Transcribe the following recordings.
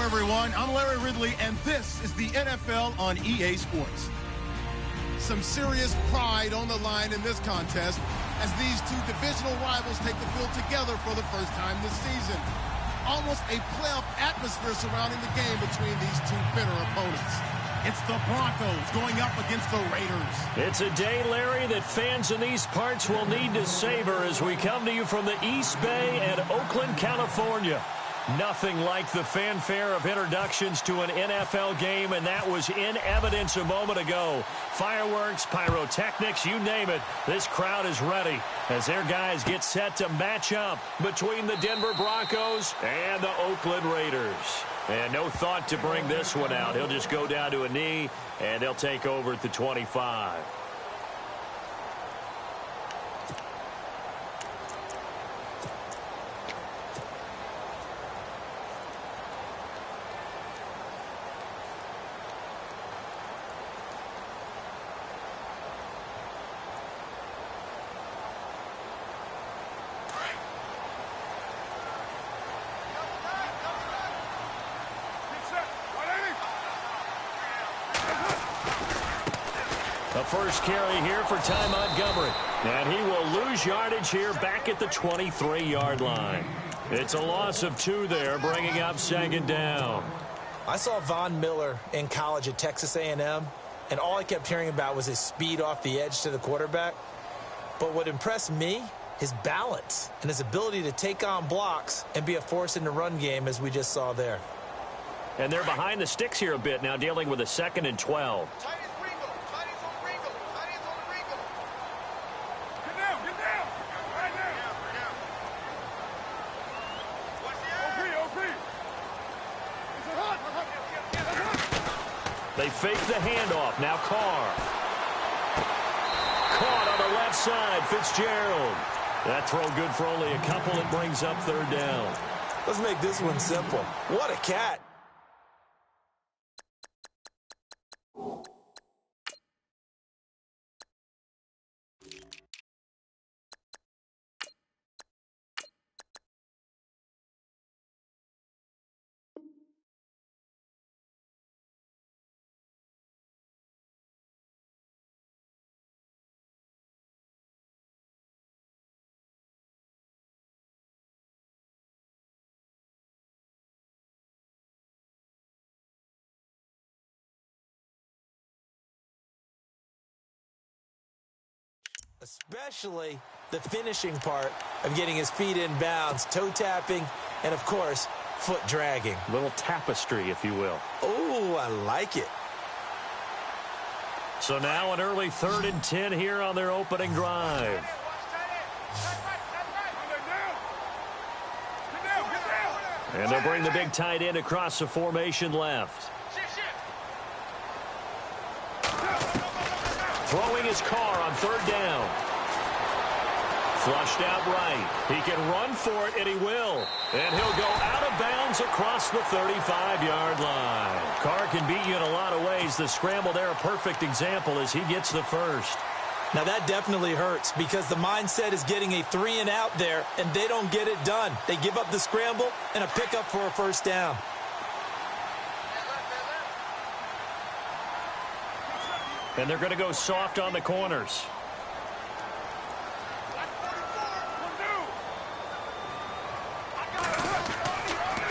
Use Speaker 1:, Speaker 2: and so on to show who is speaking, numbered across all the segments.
Speaker 1: everyone. I'm Larry Ridley, and this is the NFL on EA Sports. Some serious pride on the line in this contest as these two divisional rivals take the field together for the first time this season. Almost a playoff atmosphere surrounding the game between these two bitter opponents. It's the Broncos going up against the Raiders.
Speaker 2: It's a day, Larry, that fans in these parts will need to savor as we come to you from the East Bay and Oakland, California. Nothing like the fanfare of introductions to an NFL game, and that was in evidence a moment ago. Fireworks, pyrotechnics, you name it. This crowd is ready as their guys get set to match up between the Denver Broncos and the Oakland Raiders. And no thought to bring this one out. He'll just go down to a knee, and they'll take over at the 25. The first carry here for Ty Montgomery. And he will lose yardage here back at the 23-yard line. It's a loss of 2 there, bringing up second down.
Speaker 3: I saw Von Miller in college at Texas A&M, and all I kept hearing about was his speed off the edge to the quarterback. But what impressed me, his balance and his ability to take on blocks and be a force in the run game, as we just saw there.
Speaker 2: And they're behind the sticks here a bit now, dealing with a 2nd and 12. They fake the handoff. Now Carr. Caught on the left side. Fitzgerald. That throw good for only a couple. It brings up 3rd down.
Speaker 3: Let's make this one simple. What a cat. Especially the finishing part of getting his feet in bounds, toe tapping, and, of course, foot dragging.
Speaker 2: A little tapestry, if you will.
Speaker 3: Oh, I like it.
Speaker 2: So now an early 3rd and 10 here on their opening drive. And they'll bring the big tight end across the formation left. Throwing his Carr on 3rd down. Flushed out right. He can run for it, and he will. And he'll go out of bounds across the 35-yard line. Carr can beat you in a lot of ways. The scramble there, a perfect example as he gets the first.
Speaker 3: Now that definitely hurts because the mindset is getting a 3 and out there, and they don't get it done. They give up the scramble and a pickup for a 1st down.
Speaker 2: And they're going to go soft on the corners.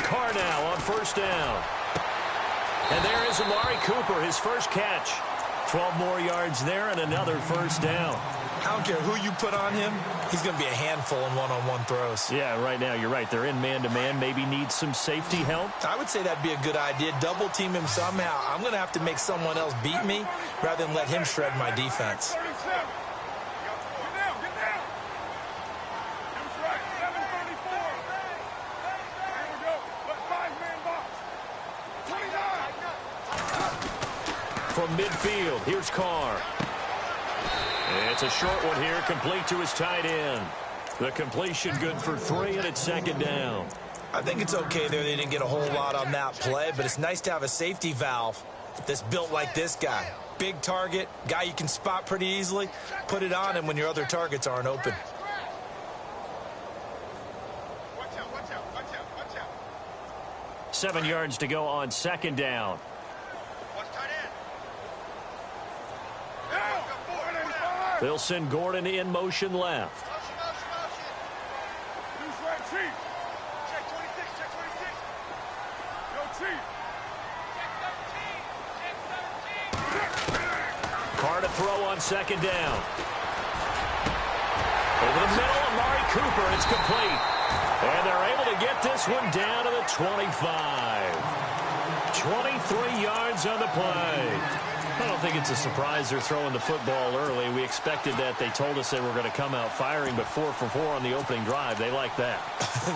Speaker 2: Carr now on 1st down. And there is Amari Cooper, his first catch. 12 more yards there and another 1st down.
Speaker 3: I don't care who you put on him. He's going to be a handful in one-on-one throws.
Speaker 2: Yeah, right now, you're right. They're in man-to-man. Maybe needs some safety help.
Speaker 3: I would say that'd be a good idea. Double team him somehow. I'm going to have to make someone else beat me rather than let him shred my defense.
Speaker 2: From midfield, here's Carr. It's a short one here, complete to his tight end. The completion good for 3, and it's 2nd down.
Speaker 3: I think it's okay there. They didn't get a whole lot on that play, but it's nice to have a safety valve that's built like this guy. Big target, guy you can spot pretty easily. Put it on him when your other targets aren't open.
Speaker 2: 7 yards to go on second down. They'll send Gordon in motion left. Carr to throw on second down. Over the middle, Amari Cooper. It's complete. And they're able to get this one down to the 25. 23 yards on the play. I don't think it's a surprise they're throwing the football early. We expected that. They told us they were going to come out firing, but 4 for 4 on the opening drive. They like that.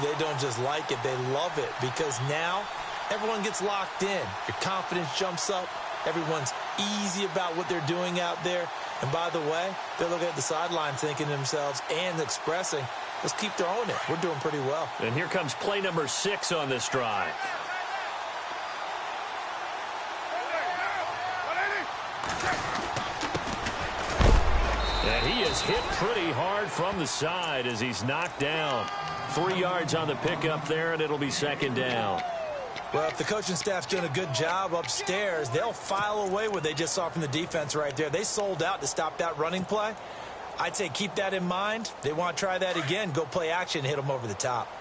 Speaker 3: They don't just like it. They love it because now everyone gets locked in. Your confidence jumps up. Everyone's easy about what they're doing out there. And by the way, they're looking at the sideline thinking to themselves and expressing, let's keep throwing it. We're doing pretty well.
Speaker 2: And here comes play number 6 on this drive. And he is hit pretty hard from the side as he's knocked down. 3 yards on the pickup there, and it'll be second down.
Speaker 3: Well, if the coaching staff's doing a good job upstairs, they'll file away what they just saw from the defense right there. They sold out to stop that running play. I'd say keep that in mind. They want to try that again. Go play action, hit them over the top.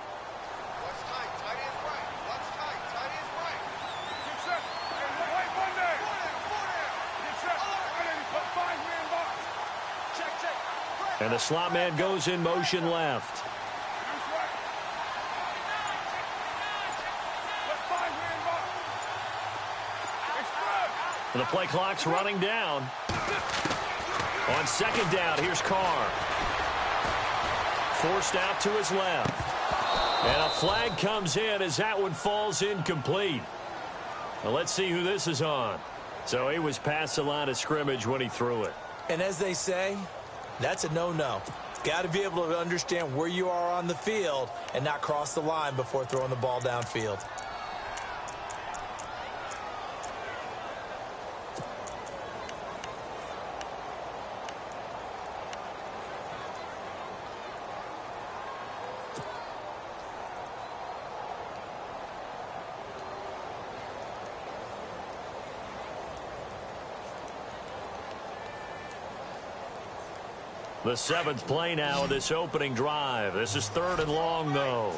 Speaker 2: And the slot man goes in motion left. And the play clock's running down. On second down, here's Carr. Forced out to his left. And a flag comes in as that one falls incomplete. Well, let's see who this is on. So he was past the line of scrimmage when he threw it.
Speaker 3: And as they say, that's a no-no. Got to be able to understand where you are on the field and not cross the line before throwing the ball downfield.
Speaker 2: The 7th play now of this opening drive. This is 3rd and long, though.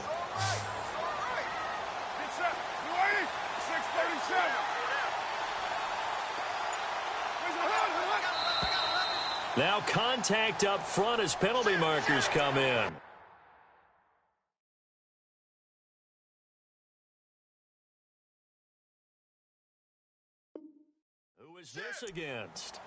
Speaker 2: Now contact up front as penalty markers come in. Who is this against?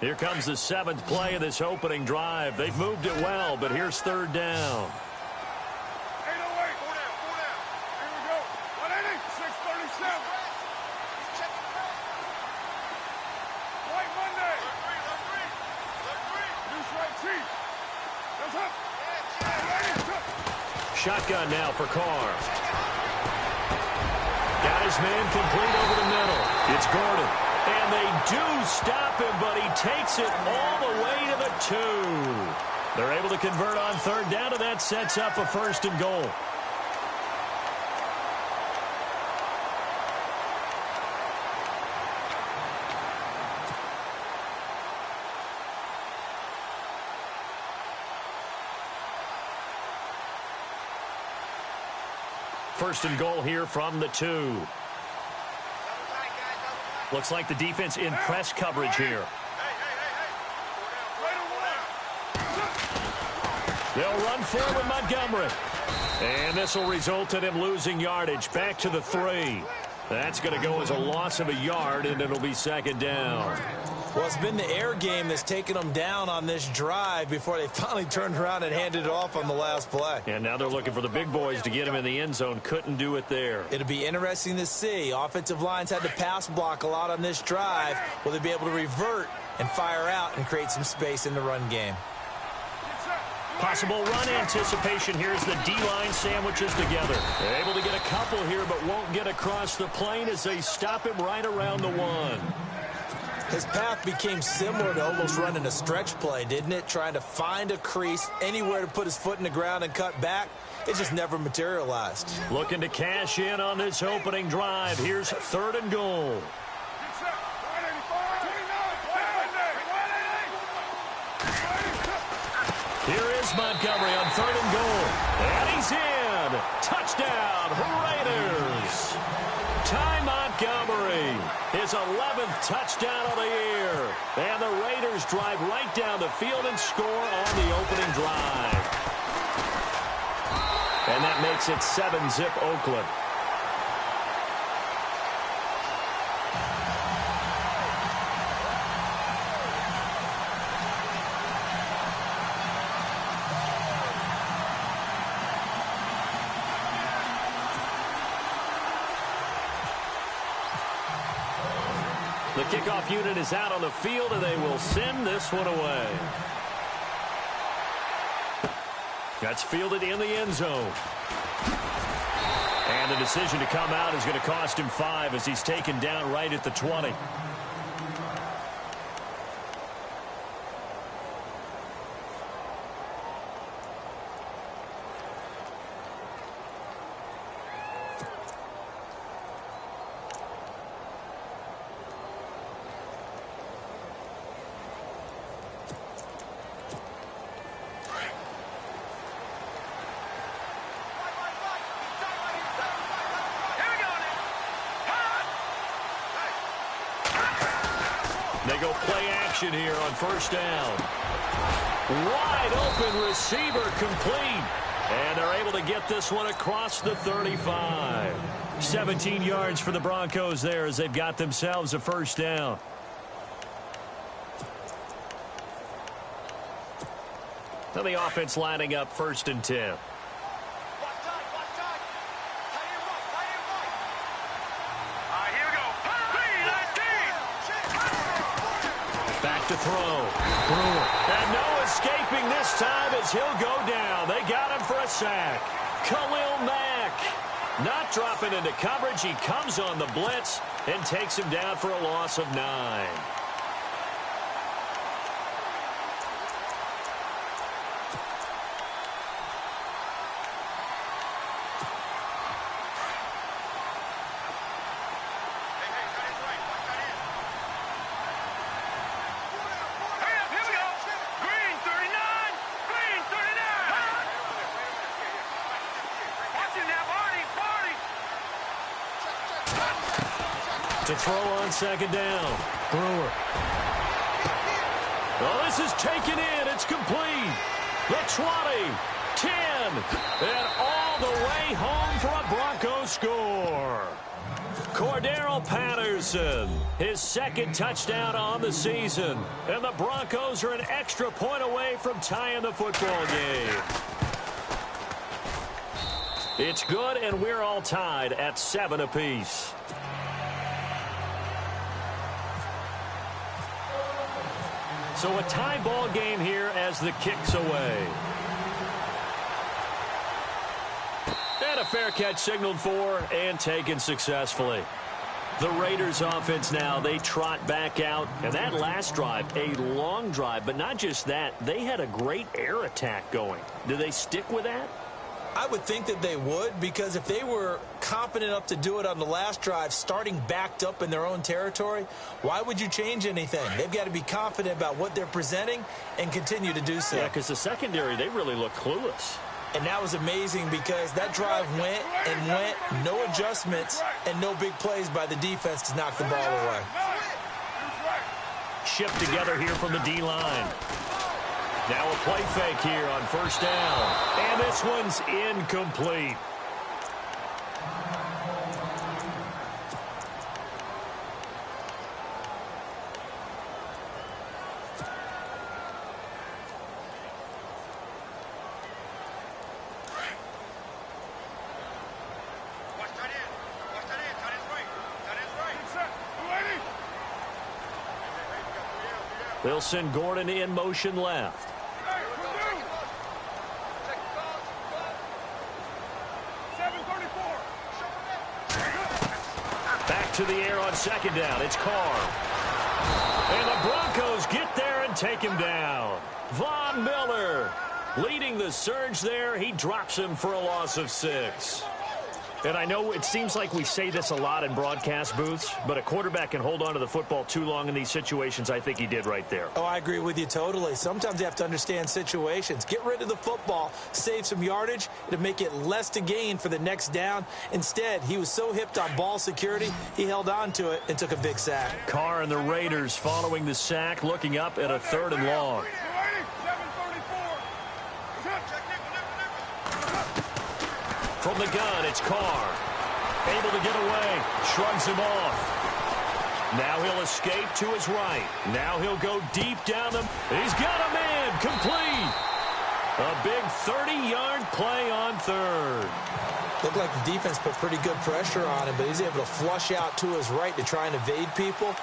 Speaker 2: Here comes the 7th play of this opening drive. They've moved it well, but here's 3rd down.
Speaker 4: 808. 4 down. Here we go. 180. 637. White Monday. Loose right cheek. Goes up.
Speaker 2: Shotgun now for Carr. Got his man complete over the middle. It's Gordon. And they do stop him, but he takes it all the way to the 2. They're able to convert on 3rd down, and that sets up a 1st and goal. First and goal here from the 2. Looks like the defense in press coverage here. They'll run forward Montgomery. And this will result in him losing yardage back to the 3. That's going to go as a loss of a yard, and it'll be 2nd down.
Speaker 3: Well, it's been the air game that's taken them down on this drive before they finally turned around and handed it off on the last play.
Speaker 2: And now they're looking for the big boys to get him in the end zone. Couldn't do it there.
Speaker 3: It'll be interesting to see. Offensive lines had to pass block a lot on this drive. Will they be able to revert and fire out and create some space in the run game?
Speaker 2: Possible run anticipation here as the D-line sandwiches together. They're able to get a couple here, but won't get across the plane as they stop him right around the 1.
Speaker 3: His path became similar to almost running a stretch play, didn't it? Trying to find a crease, anywhere to put his foot in the ground and cut back. It just never materialized.
Speaker 2: Looking to cash in on this opening drive. Here's 3rd and goal. Here is Montgomery on 3rd and goal. And he's in. Touchdown, Raiders. Ty Montgomery, his 11th touchdown of the year. And the Raiders drive right down the field and score on the opening drive. And that makes it 7-zip Oakland. The kickoff unit is out on the field, and they will send this one away. That's fielded in the end zone. And the decision to come out is going to cost him 5 as he's taken down right at the 20. They go play action here on 1st down. Wide open receiver complete. And they're able to get this one across the 35. 17 yards for the Broncos there as they've got themselves a 1st down. Now the offense lining up 1st and 10. To throw. And no escaping this time as he'll go down. They got him for a sack. Khalil Mack not dropping into coverage. He comes on the blitz and takes him down for a loss of 9. To throw on 2nd down. Brewer. Oh, this is taken in. It's complete. The 20, 10, and all the way home for a Broncos score. Cordero Patterson, his 2nd touchdown on the season. And the Broncos are an extra point away from tying the football game. It's good, and we're all tied at 7 apiece. So a tie ball game here as the kick's away. And a fair catch signaled for and taken successfully. The Raiders offense now, they trot back out. And that last drive, a long drive, but not just that. They had a great air attack going. Do they stick with that?
Speaker 3: I would think that they would, because if they were competent enough to do it on the last drive, starting backed up in their own territory, why would you change anything? They've got to be confident about what they're presenting and continue to do so.
Speaker 2: Yeah, because the secondary, they really look clueless.
Speaker 3: And that was amazing because that drive went and went, no adjustments, and no big plays by the defense to knock the ball away.
Speaker 2: Shipped together here from the D-line. Now a play fake here on 1st down. And this one's incomplete. They'll send Gordon in motion left. Back to the air on second down. It's Carr. And the Broncos get there and take him down. Von Miller leading the surge there. He drops him for a loss of 6. And I know it seems like we say this a lot in broadcast booths, but a quarterback can hold on to the football too long in these situations. I think he did right there.
Speaker 3: Oh, I agree with you totally. Sometimes you have to understand situations. Get rid of the football, save some yardage to make it less to gain for the next down. Instead, he was so hipped on ball security, he held on to it and took a big sack.
Speaker 2: Carr and the Raiders following the sack, looking up at a 3rd and long. From the gun, it's Carr. Able to get away. Shrugs him off. Now he'll escape to his right. Now he'll go deep down the... He's got a man. Complete. A big 30-yard play on 3rd.
Speaker 3: Looked like the defense put pretty good pressure on him, but he's able to flush out to his right to try and evade people.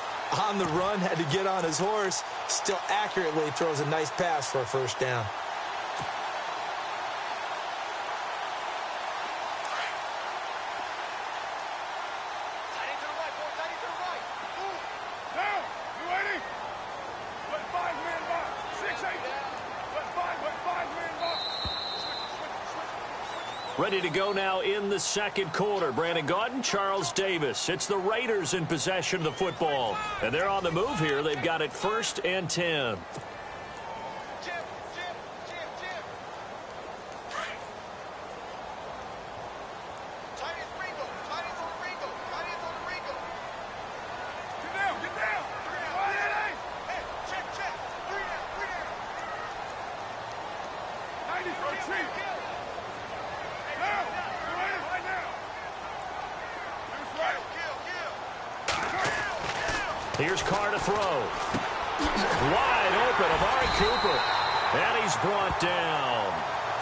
Speaker 3: On the run, had to get on his horse. Still accurately throws a nice pass for a 1st down.
Speaker 2: Ready to go now in the 2nd quarter. Brandon Gaudin, Charles Davis. It's the Raiders in possession of the football. And they're on the move here. They've got it 1st and 10. Here's Carr to throw. Wide open, Amari Cooper. And he's brought down.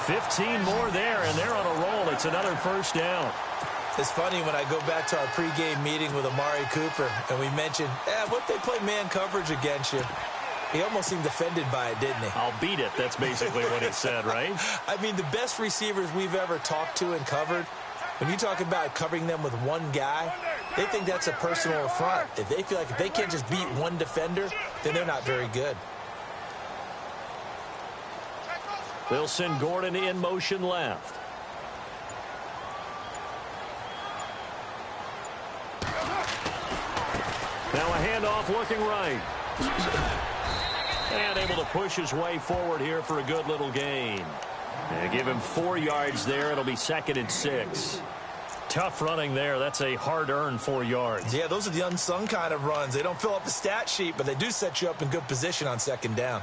Speaker 2: 15 more there, and they're on a roll. It's another 1st down.
Speaker 3: It's funny when I go back to our pregame meeting with Amari Cooper, and we mentioned, what if they play man coverage against you? He almost seemed offended by it, didn't he?
Speaker 2: I'll beat it. That's basically what he said, right?
Speaker 3: I mean, the best receivers we've ever talked to and covered, when you talk about covering them with one guy, they think that's a personal affront. If they feel like if they can't just beat one defender, then they're not very good.
Speaker 2: They'll send Gordon in motion left. Now a handoff looking right. And able to push his way forward here for a good little gain. And give him 4 yards there. It'll be 2nd and 6. Tough running there. That's a hard-earned 4 yards.
Speaker 3: Yeah, those are the unsung kind of runs. They don't fill up the stat sheet, but they do set you up in good position on 2nd down.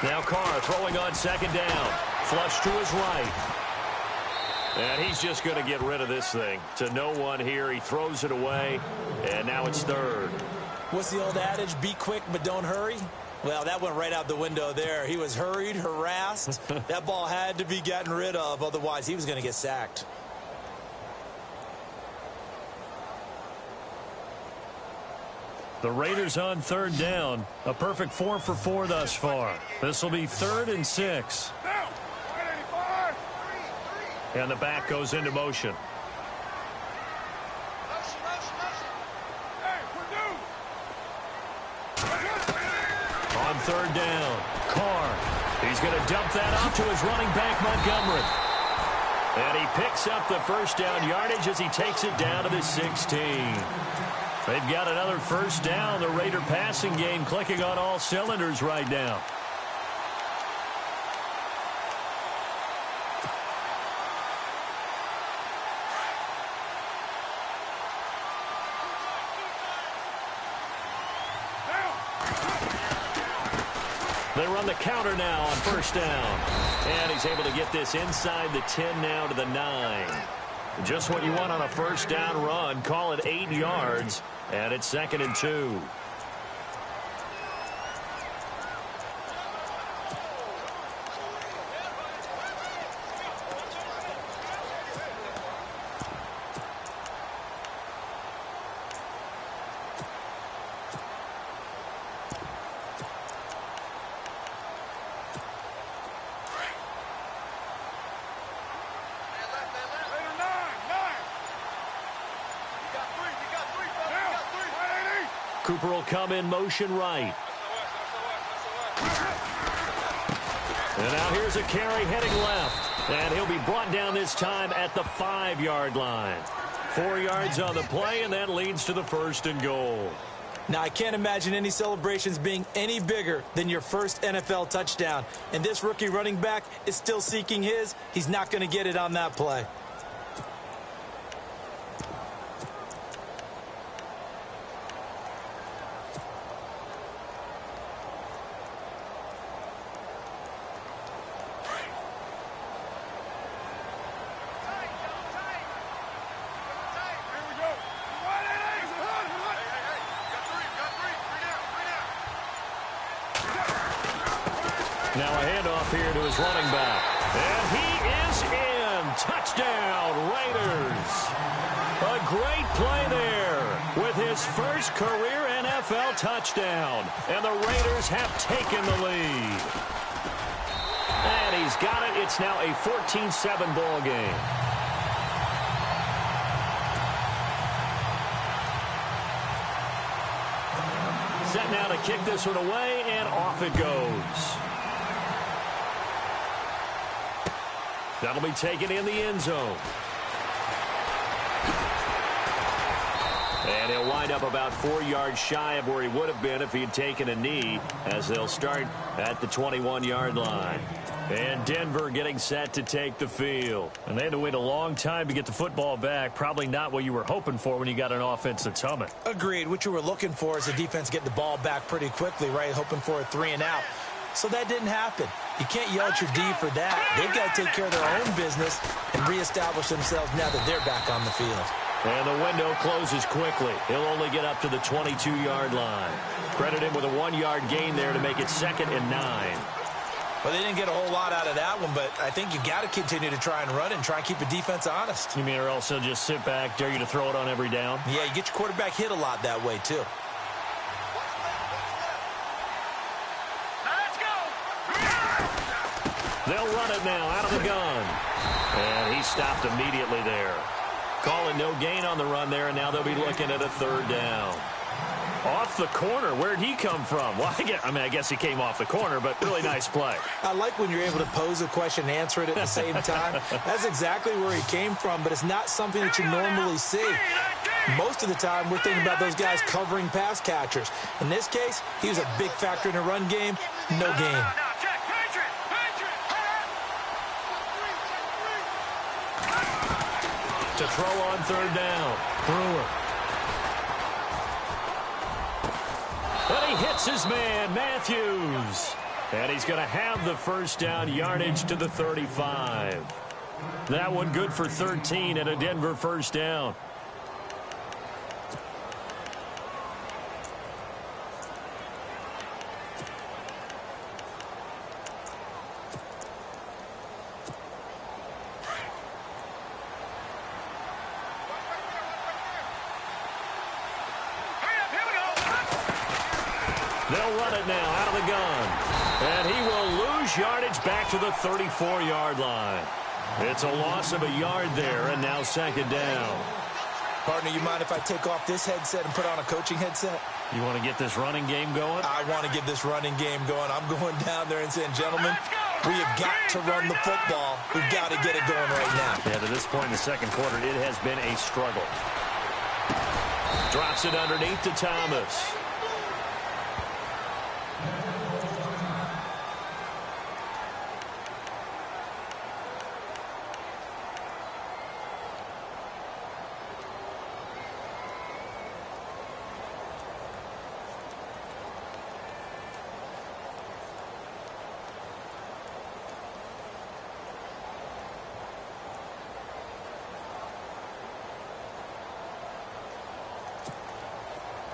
Speaker 2: Now Carr throwing on 2nd down. Flush to his right. And he's just going to get rid of this thing. To no one here. He throws it away. And now it's 3rd.
Speaker 3: What's the old adage? Be quick, but don't hurry. Well, that went right out the window there. He was hurried, harassed. That ball had to be gotten rid of. Otherwise, he was going to get sacked.
Speaker 2: The Raiders on 3rd down. A perfect 4 for 4 thus far. This will be 3rd and 6. And the back goes into motion. On 3rd down, Carr. He's going to dump that off to his running back, Montgomery. And he picks up the 1st down yardage as he takes it down to the 16. They've got another 1st down. The Raider passing game clicking on all cylinders right now. They run the counter now on 1st down. And he's able to get this inside the 10 now to the 9. Just what you want on a 1st down run. Call it 8 yards. And it's 2nd and 2. Cooper will come in motion right. And now here's a carry heading left. And he'll be brought down this time at the 5-yard line. 4 yards on the play, and that leads to the 1st and goal.
Speaker 3: Now, I can't imagine any celebrations being any bigger than your first NFL touchdown. And this rookie running back is still seeking his. He's not going to get it on that play.
Speaker 2: Now a handoff here to his running back. And he is in. Touchdown, Raiders. A great play there with his first career NFL touchdown. And the Raiders have taken the lead. And he's got it. It's now a 14-7 ball game. Set now to kick this one away, and off it goes. That'll be taken in the end zone. And he'll wind up about 4 yards shy of where he would have been if he had taken a knee, as they'll start at the 21-yard line. And Denver getting set to take the field. And they had to wait a long time to get the football back. Probably not what you were hoping for when you got an offense that's humming.
Speaker 3: Agreed. What you were looking for is the defense getting the ball back pretty quickly, right? Hoping for a 3-and-out. So that didn't happen. You can't yell at your D for that. They've got to take care of their own business and reestablish themselves now that they're back on the field.
Speaker 2: And the window closes quickly. He'll only get up to the 22-yard line. Credit him with a 1-yard gain there to make it 2nd and 9.
Speaker 3: Well, they didn't get a whole lot out of that one, but I think you got to continue to try and run and try and keep the defense honest.
Speaker 2: You mean or else he'll just sit back, dare you to throw it on every down?
Speaker 3: Yeah, you get your quarterback hit a lot that way, too.
Speaker 2: They'll run it now out of the gun. And he stopped immediately there. Calling no gain on the run there, and now they'll be looking at a 3rd down. Off the corner. Where'd he come from? Well, I guess he came off the corner, but really nice play.
Speaker 3: I like when you're able to pose a question and answer it at the same time. That's exactly where he came from, but it's not something that you normally see. Most of the time, we're thinking about those guys covering pass catchers. In this case, he was a big factor in the run game. No gain.
Speaker 2: To throw on 3rd down. Brewer. But he hits his man, Matthews. And he's going to have the 1st down, yardage to the 35. That one good for 13 and a Denver 1st down. They'll run it now out of the gun. And he will lose yardage back to the 34-yard line. It's a loss of a yard there, and now 2nd down.
Speaker 3: Partner, you mind if I take off this headset and put on a coaching headset?
Speaker 2: You want to get this running game going?
Speaker 3: I want to get this running game going. I'm going down there and saying, gentlemen, we have got to run the football. We've got to get it going right now.
Speaker 2: Yeah, to this point in the 2nd quarter, it has been a struggle. Drops it underneath to Thomas.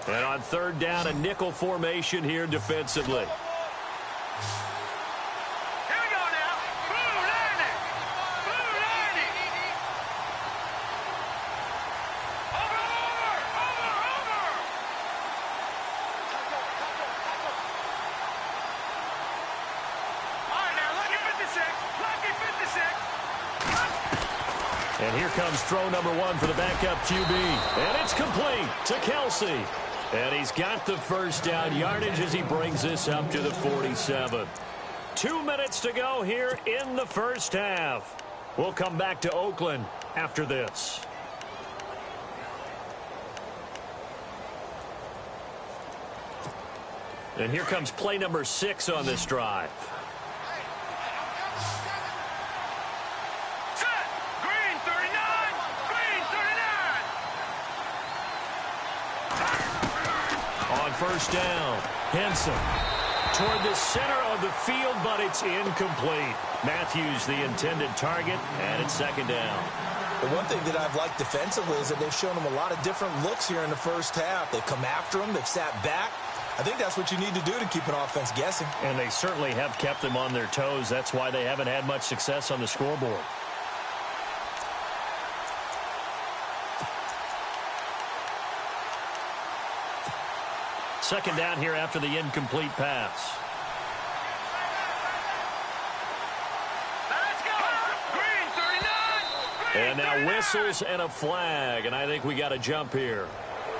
Speaker 2: And on 3rd down, a nickel formation here defensively.
Speaker 4: Here we go now. Boo, landing. Boo, landing. Over. All right, now, lucky 56. Lucky 56.
Speaker 2: And here comes throw number 1 for the backup QB. And it's complete to Kelsey. And he's got the first down yardage as he brings this up to the 47. 2 minutes to go here in the first half. We'll come back to Oakland after this. And here comes play number 6 on this drive.
Speaker 4: Green 39! Green 39!
Speaker 2: On first down, Henson toward the center of the field, but it's incomplete. Matthews the intended target, and it's second down.
Speaker 3: The one thing that I've liked defensively is that they've shown him a lot of different looks here in the first half. They've come after him. They've sat back. I think that's what you need to do to keep an offense guessing.
Speaker 2: And they certainly have kept them on their toes. That's why they haven't had much success on the scoreboard. Second down here after the incomplete pass.
Speaker 4: Let's go! Green 39!
Speaker 2: And now whistles and a flag, and I think we got a jump here.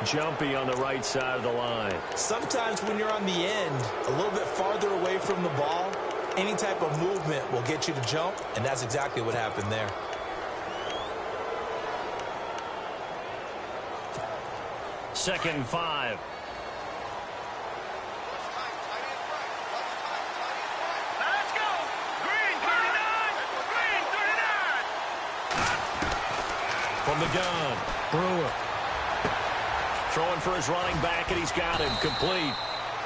Speaker 2: Jumpy on the right side of the line.
Speaker 3: Sometimes when you're on the end, a little bit farther away from the ball, any type of movement will get you to jump, and that's exactly what happened there.
Speaker 2: Second and 5.
Speaker 4: Let's go! Green 39! Green 39!
Speaker 2: From the gun, Brewer. Throwing for his running back, and he's got him complete.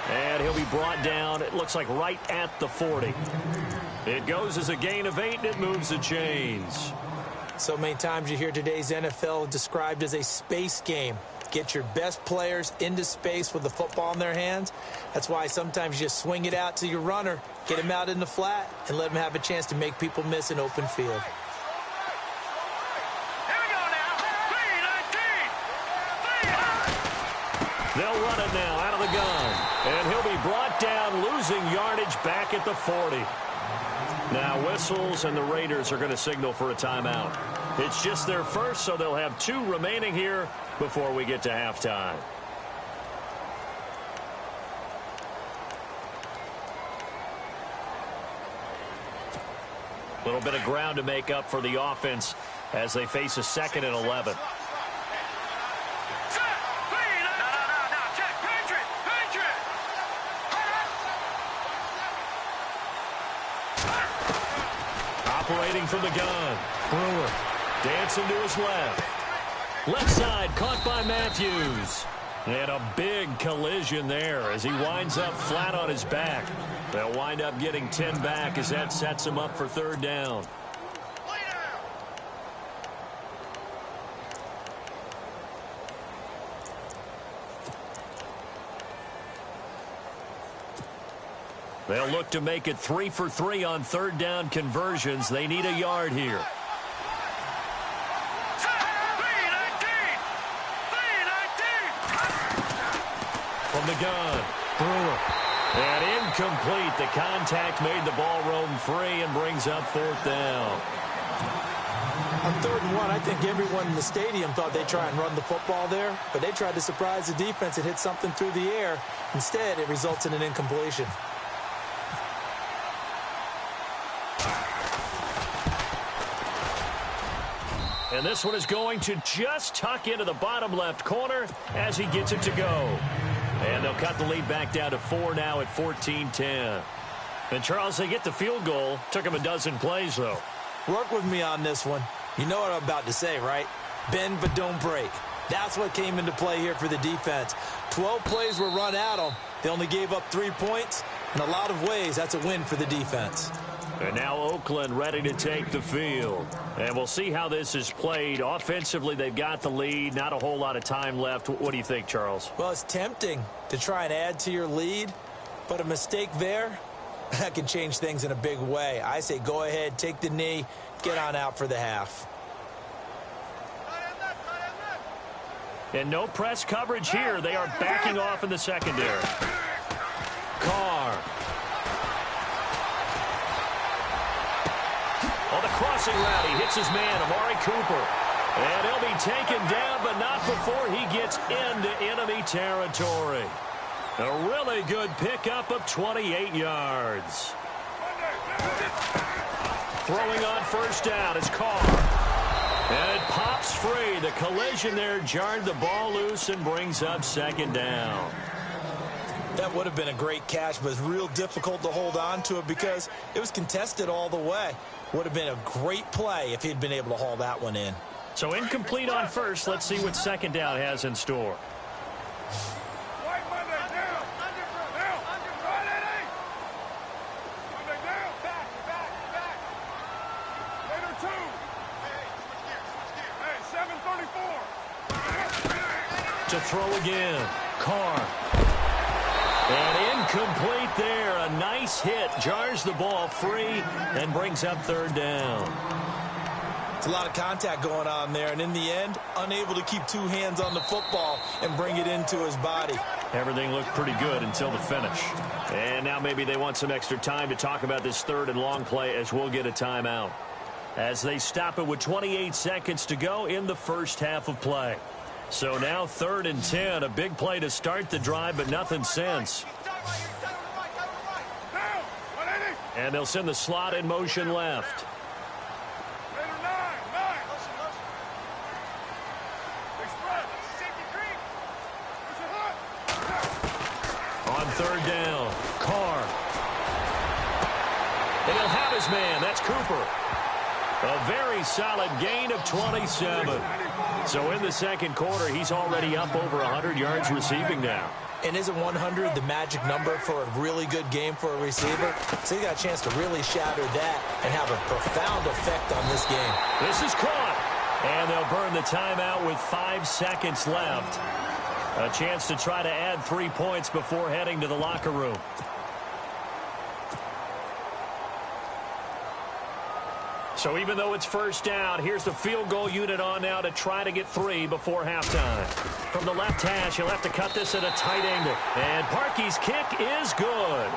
Speaker 2: And he'll be brought down, it looks like right at the 40. It goes as a gain of 8, and it moves the chains.
Speaker 3: So many times you hear today's NFL described as a space game. Get your best players into space with the football in their hands. That's why sometimes you just swing it out to your runner, get him out in the flat, and let him have a chance to make people miss an open field.
Speaker 2: They'll run it now out of the gun. And he'll be brought down, losing yardage back at the 40. Now whistles, and the Raiders are going to signal for a timeout. It's just their first, so they'll have 2 remaining here before we get to halftime. A little bit of ground to make up for the offense as they face a 2nd and 11. Operating from the gun, Brewer dancing to his left. Left side caught by Matthews. And a big collision there as he winds up flat on his back. They'll wind up getting 10 back as that sets him up for third down. They'll look to make it 3 for 3 on third down conversions. They need a yard here. From the gun, Brewer. And incomplete. The contact made the ball roam free and brings up fourth down.
Speaker 3: On 3rd and 1, I think everyone in the stadium thought they'd try and run the football there, but they tried to surprise the defense and hit something through the air. Instead, it results in an incompletion.
Speaker 2: And this one is going to just tuck into the bottom left corner as he gets it to go. And they'll cut the lead back down to 4 now at 14-10. And, Charles, they get the field goal. Took them a dozen plays, though.
Speaker 3: Work with me on this one. You know what I'm about to say, right? Bend but don't break. That's what came into play here for the defense. 12 plays were run at them. They only gave up 3 points. In a lot of ways, that's a win for the defense.
Speaker 2: And now Oakland ready to take the field. And we'll see how this is played. Offensively, they've got the lead. Not a whole lot of time left. What do you think, Charles?
Speaker 3: Well, it's tempting to try and add to your lead, but a mistake there, that can change things in a big way. I say go ahead, take the knee, get on out for the half.
Speaker 2: And no press coverage here. They are backing off in the secondary. Carr. On the crossing route, he hits his man, Amari Cooper. And he'll be taken down, but not before he gets into enemy territory. A really good pickup of 28 yards. Throwing on first down is Carr. And it pops free. The collision there jarred the ball loose and brings up second down.
Speaker 3: That would have been a great catch, but it's real difficult to hold on to it because it was contested all the way. Would have been a great play if he'd been able to haul that one in.
Speaker 2: So incomplete on first. Let's see what second down has in store. To throw again. Carr. And incomplete there. A nice hit. Jars the ball free and brings up third down.
Speaker 3: It's a lot of contact going on there, and in the end, unable to keep two hands on the football and bring it into his body.
Speaker 2: Everything looked pretty good until the finish. And now maybe they want some extra time to talk about this third and long play as we'll get a timeout. As they stop it with 28 seconds to go in the first half of play. So now 3rd and 10, a big play to start the drive, but nothing since. And they'll send the slot in motion left. On 3rd down, Carr. And he'll have his man. That's Cooper. A very solid gain of 27. So in the second quarter, he's already up over 100 yards receiving now.
Speaker 3: And isn't 100 the magic number for a really good game for a receiver? So he got a chance to really shatter that and have a profound effect on this game.
Speaker 2: This is caught. And they'll burn the timeout with 5 seconds left. A chance to try to add 3 points before heading to the locker room. So even though it's first down, here's the field goal unit on now to try to get 3 before halftime. From the left hash, he'll have to cut this at a tight angle. And Parkey's kick is good.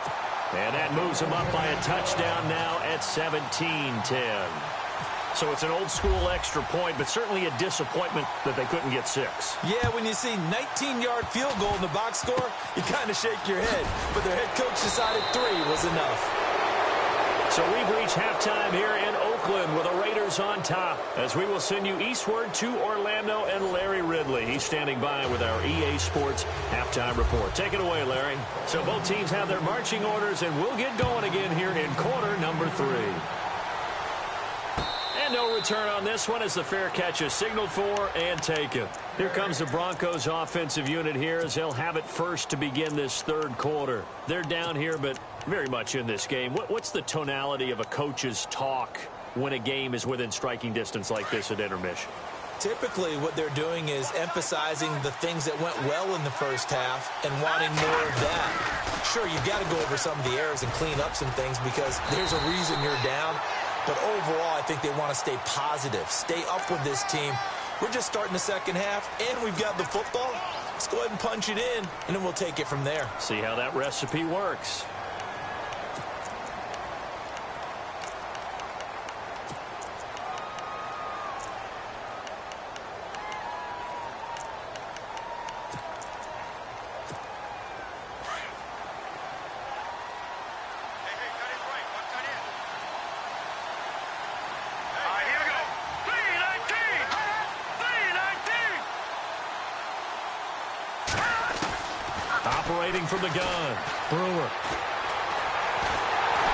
Speaker 2: And that moves him up by a touchdown now at 17-10. So it's an old-school extra point, but certainly a disappointment that they couldn't get 6.
Speaker 3: Yeah, when you see 19-yard field goal in the box score, you kind of shake your head. But their head coach decided 3 was enough.
Speaker 2: So we've reached halftime here in Oakland with the Raiders on top as we will send you eastward to Orlando and Larry Ridley. He's standing by with our EA Sports halftime report. Take it away, Larry. So both teams have their marching orders, and we'll get going again here in quarter number 3. And no return on this one as the fair catch is signaled for and taken. Here comes the Broncos offensive unit here as they'll have it first to begin this third quarter. They're down here, but very much in this game. What's the tonality of a coach's talk when a game is within striking distance like this at intermission?
Speaker 3: Typically, what they're doing is emphasizing the things that went well in the first half and wanting more of that. Sure, you've got to go over some of the errors and clean up some things because there's a reason you're down. But overall, I think they want to stay positive, stay up with this team. We're just starting the second half, and we've got the football. Let's go ahead and punch it in, and then we'll take it from there.
Speaker 2: See how that recipe works. Operating from the gun, Brewer.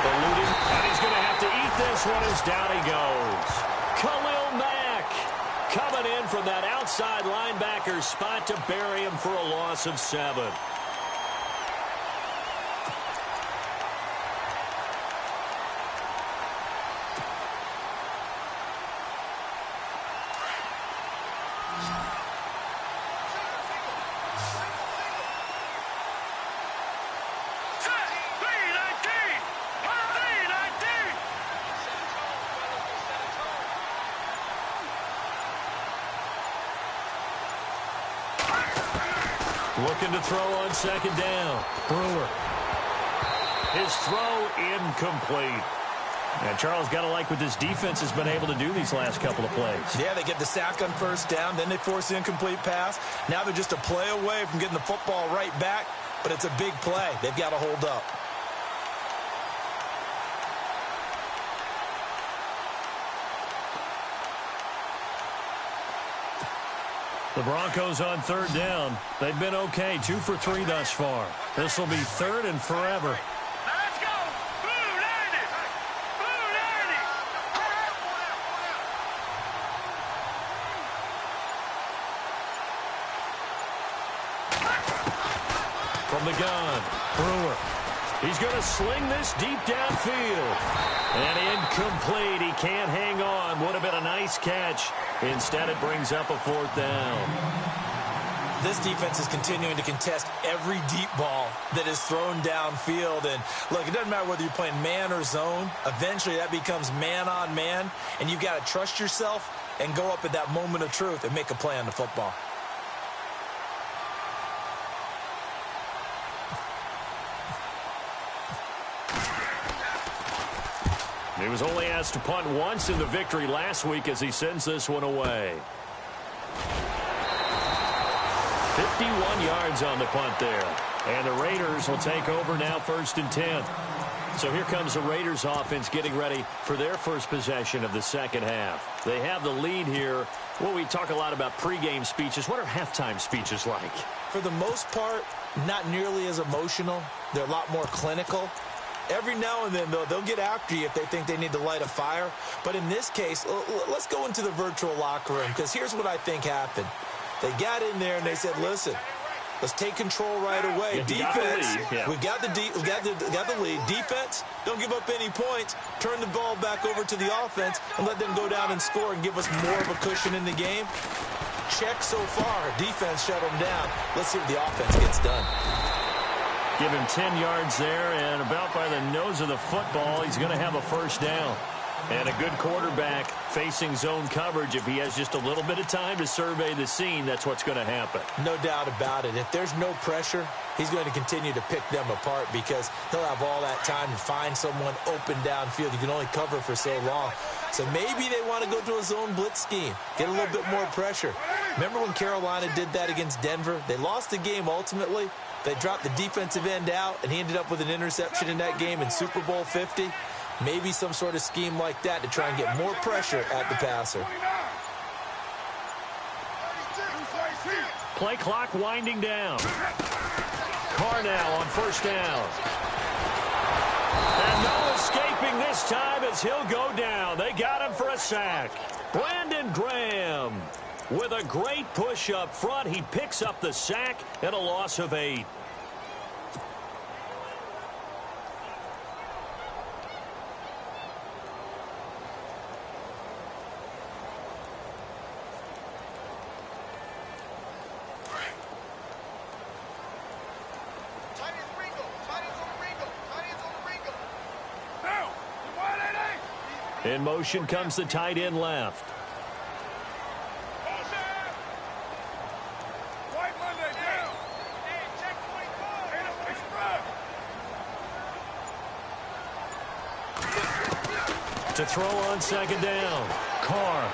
Speaker 2: Eluding, and he's going to have to eat this one as down he goes. Khalil Mack coming in from that outside linebacker spot to bury him for a loss of 7. Looking to throw on second down. Brewer. His throw incomplete. And Charles, got to like what this defense has been able to do these last couple of plays.
Speaker 3: Yeah, they get the sack on first down, then they force the incomplete pass. Now they're just a play away from getting the football right back, but it's a big play. They've got to hold up.
Speaker 2: The Broncos on third down. They've been okay, 2 for 3 thus far. This will be third and forever.
Speaker 4: Let's go! Blue 90! Blue 90!
Speaker 2: From the gun, Brewer. He's going to sling this deep downfield. And incomplete. He can't hang on. Would have been a nice catch. Instead, it brings up a fourth down.
Speaker 3: This defense is continuing to contest every deep ball that is thrown downfield. And, look, it doesn't matter whether you're playing man or zone. Eventually, that becomes man on man. And you've got to trust yourself and go up at that moment of truth and make a play on the football.
Speaker 2: He was only asked to punt once in the victory last week as he sends this one away. 51 yards on the punt there. And the Raiders will take over now, 1st and 10. So here comes the Raiders offense getting ready for their first possession of the second half. They have the lead here. Well, we talk a lot about pregame speeches. What are halftime speeches like?
Speaker 3: For the most part, not nearly as emotional. They're a lot more clinical. Every now and then, though, they'll get after you if they think they need to light a fire. But in this case, let's go into the virtual locker room, because here's what I think happened. They got in there and they said, listen, let's take control right away. Defense, we've got the lead. Defense, don't give up any points. Turn the ball back over to the offense and let them go down and score and give us more of a cushion in the game. Check so far. Defense shut them down. Let's see what the offense gets done.
Speaker 2: Give him 10 yards there, and about by the nose of the football, he's going to have a first down. And a good quarterback facing zone coverage. If he has just a little bit of time to survey the scene, that's what's going to happen.
Speaker 3: No doubt about it. If there's no pressure, he's going to continue to pick them apart because he'll have all that time to find someone open downfield. You can only cover for so long. So maybe they want to go to a zone blitz scheme, get a little bit more pressure. Remember when Carolina did that against Denver? They lost the game ultimately. They dropped the defensive end out, and he ended up with an interception in that game in Super Bowl 50. Maybe some sort of scheme like that to try and get more pressure at the passer.
Speaker 2: Play clock winding down. Carr now on first down. And no escaping this time as he'll go down. They got him for a sack. Brandon Graham with a great push up front. He picks up the sack and a loss of 8. In motion comes the tight end left. To throw on second down. Carr.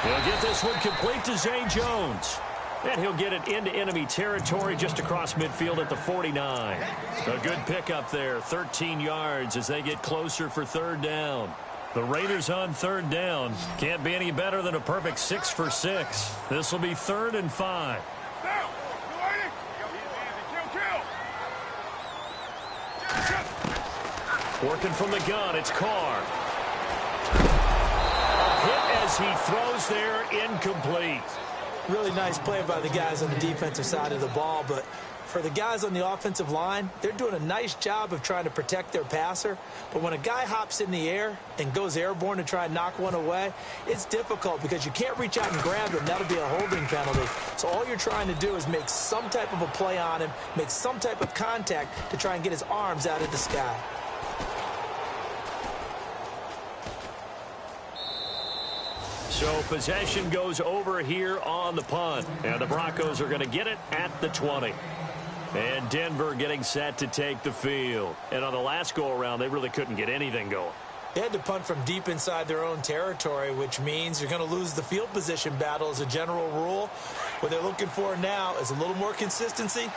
Speaker 2: He'll get this one complete to Zay Jones. And he'll get it into enemy territory just across midfield at the 49. A good pickup there, 13 yards as they get closer for third down. The Raiders on third down. Can't be any better than a perfect 6 for 6. This will be 3rd and 5. Working from the gun, it's Carr. A hit as he throws there, incomplete.
Speaker 3: Really nice play by the guys on the defensive side of the ball, but for the guys on the offensive line, they're doing a nice job of trying to protect their passer. But when a guy hops in the air and goes airborne to try and knock one away, it's difficult because you can't reach out and grab him. That'll be a holding penalty. So all you're trying to do is make some type of a play on him, make some type of contact to try and get his arms out of the sky.
Speaker 2: So possession goes over here on the punt. And the Broncos are going to get it at the 20. And Denver getting set to take the field. And on the last go-around, they really couldn't get anything going.
Speaker 3: They had to punt from deep inside their own territory, which means you're going to lose the field position battle as a general rule. What they're looking for now is a little more consistency,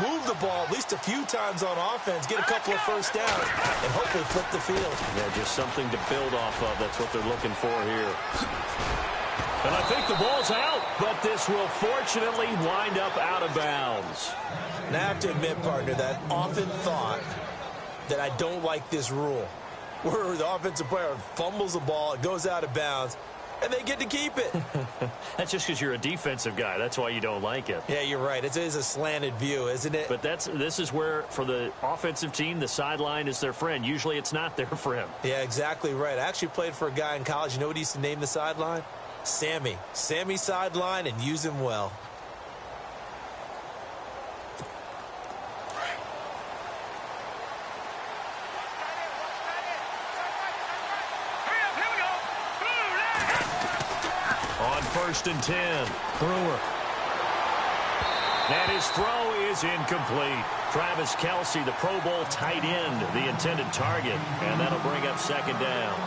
Speaker 3: move the ball at least a few times on offense, get a couple of first downs, and hopefully flip the field.
Speaker 2: Yeah, just something to build off of. That's what they're looking for here. And I think the ball's out, but this will fortunately wind up out of bounds.
Speaker 3: And I have to admit, partner, that I often thought that I don't like this rule, where the offensive player fumbles the ball, it goes out of bounds, and they get to keep it.
Speaker 2: That's just because you're a defensive guy. That's why you don't like it.
Speaker 3: Yeah, you're right. It is a slanted view, isn't it?
Speaker 2: But this is where, for the offensive team, the sideline is their friend. Usually it's not their friend.
Speaker 3: Yeah, exactly right. I actually played for a guy in college. You know what he used to name the sideline? Sammy. Sammy sideline, and use him well.
Speaker 2: On 1st and 10, Brewer. And his throw is incomplete. Travis Kelce, the Pro Bowl tight end, the intended target. And that'll bring up 2nd down.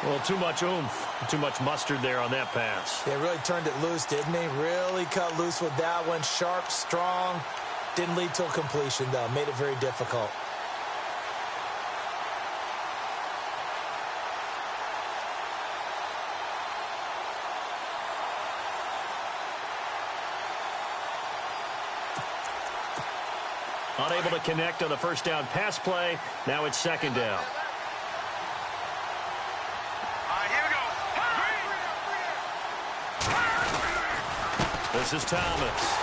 Speaker 2: Well, too much oomph, too much mustard there on that pass.
Speaker 3: They really turned it loose, didn't they? Really cut loose with that one. Sharp, strong. Didn't lead to a completion, though. Made it very difficult.
Speaker 2: Unable to connect on the first down pass play. Now it's 2nd down. This is Thomas.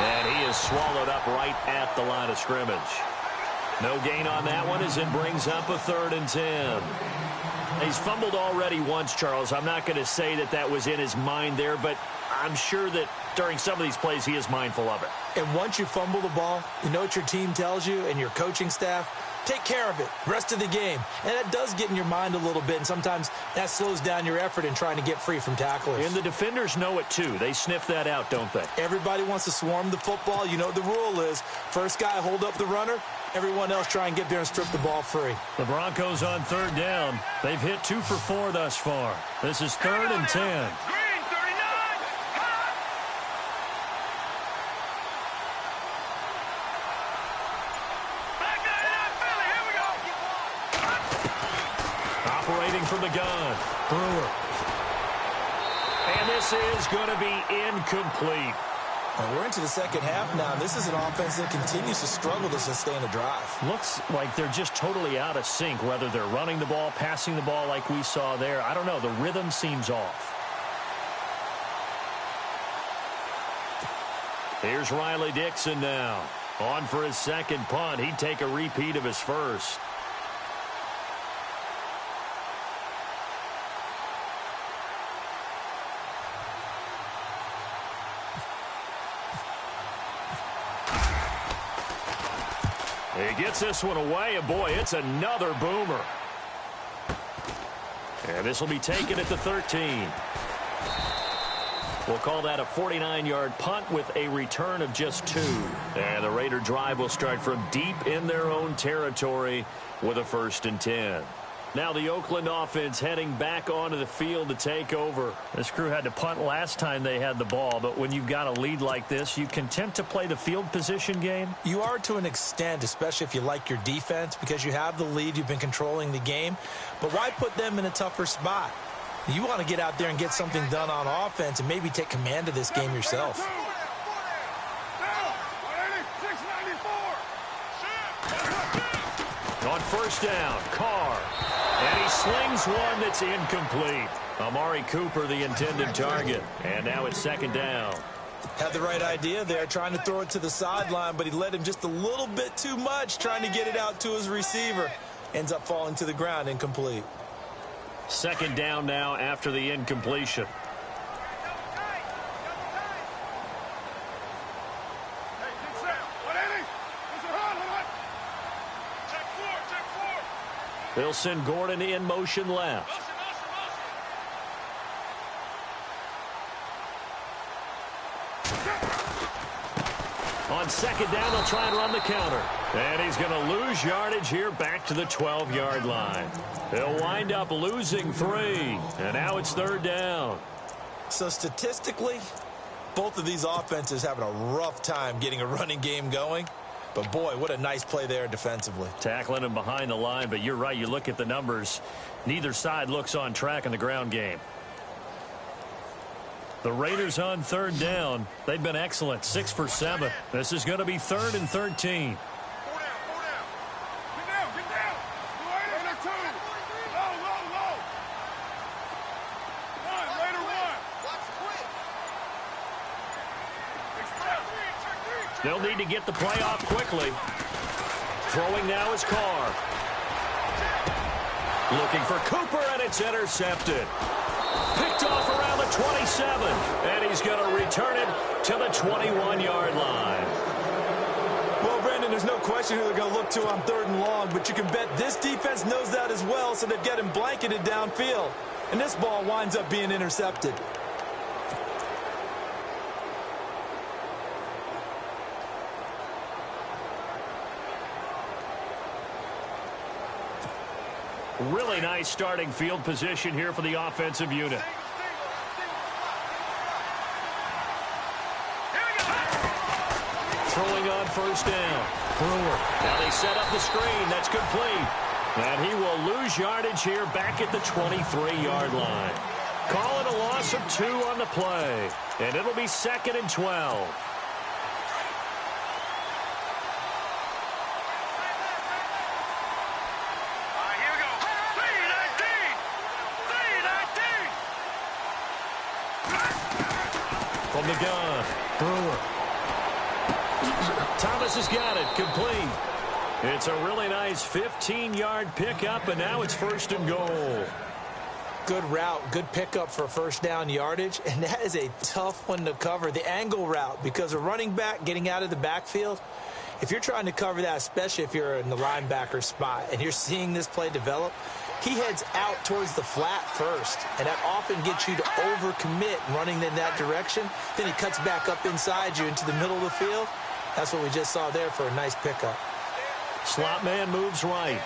Speaker 2: And he is swallowed up right at the line of scrimmage. No gain on that one as it brings up a 3rd and 10. He's fumbled already once, Charles. I'm not going to say that that was in his mind there, but I'm sure that during some of these plays he is mindful of it.
Speaker 3: And once you fumble the ball, you know what your team tells you and your coaching staff? Take care of it. Rest of the game. And that does get in your mind a little bit, and sometimes that slows down your effort in trying to get free from tacklers.
Speaker 2: And the defenders know it, too. They sniff that out, don't they?
Speaker 3: Everybody wants to swarm the football. You know what the rule is. First guy, hold up the runner. Everyone else try and get there and strip the ball free.
Speaker 2: The Broncos on 3rd down. They've hit 2 for 4 thus far. This is 3rd and 10. Operating from the gun, Brewer. And this is going to be incomplete.
Speaker 3: And we're into the second half now. This is an offense that continues to struggle to sustain a drive.
Speaker 2: Looks like they're just totally out of sync, whether they're running the ball, passing the ball like we saw there. I don't know. The rhythm seems off. Here's Riley Dixon now. On for his 2nd punt. He'd take a repeat of his first. He gets this one away, and boy, it's another boomer. And this will be taken at the 13. We'll call that a 49-yard punt with a return of just 2. And the Raider drive will start from deep in their own territory with a 1st and 10. Now the Oakland offense heading back onto the field to take over. This crew had to punt last time they had the ball, but when you've got a lead like this, you content to play the field position game?
Speaker 3: You are to an extent, especially if you like your defense, because you have the lead, you've been controlling the game. But why put them in a tougher spot? You want to get out there and get something done on offense and maybe take command of this game yourself.
Speaker 2: On 1st down, Carr. And he slings one that's incomplete. Amari Cooper, the intended target. And now it's 2nd down.
Speaker 3: Had the right idea there, trying to throw it to the sideline, but he led him just a little bit too much, trying to get it out to his receiver. Ends up falling to the ground, incomplete.
Speaker 2: 2nd down now after the incompletion. They'll send Gordon in motion left. On second down, they'll try and run the counter. And he's going to lose yardage here back to the 12-yard line. He'll wind up losing 3. And now it's third down.
Speaker 3: So statistically, both of these offenses having a rough time getting a running game going. But, boy, what a nice play there defensively.
Speaker 2: Tackling him behind the line, but you're right. You look at the numbers. Neither side looks on track in the ground game. The Raiders on third down. They've been excellent, 6 for 7. This is going to be 3rd and 13. They'll need to get the play off quickly. Throwing now is Carr. Looking for Cooper, and it's intercepted. Picked off around the 27, and he's going to return it to the 21-yard line.
Speaker 3: Well, Brandon, there's no question who they're going to look to on 3rd and long, but you can bet this defense knows that as well, so they've got him blanketed downfield. And this ball winds up being intercepted.
Speaker 2: Really nice starting field position here for the offensive unit. Throwing on first down. Brewer. Now they set up the screen. That's complete. And he will lose yardage here back at the 23-yard line. Call it a loss of 2 on the play. And it'll be 2nd and 12. From the gun, Brewer. Thomas has got it, complete. It's a really nice 15-yard pickup, and now it's 1st and goal.
Speaker 3: Good route, good pickup for first down yardage, and that is a tough one to cover, the angle route, because a running back getting out of the backfield, if you're trying to cover that, especially if you're in the linebacker spot and you're seeing this play develop, he heads out towards the flat first, and that often gets you to overcommit running in that direction. Then he cuts back up inside you into the middle of the field. That's what we just saw there for a nice pickup.
Speaker 2: Slot man moves right.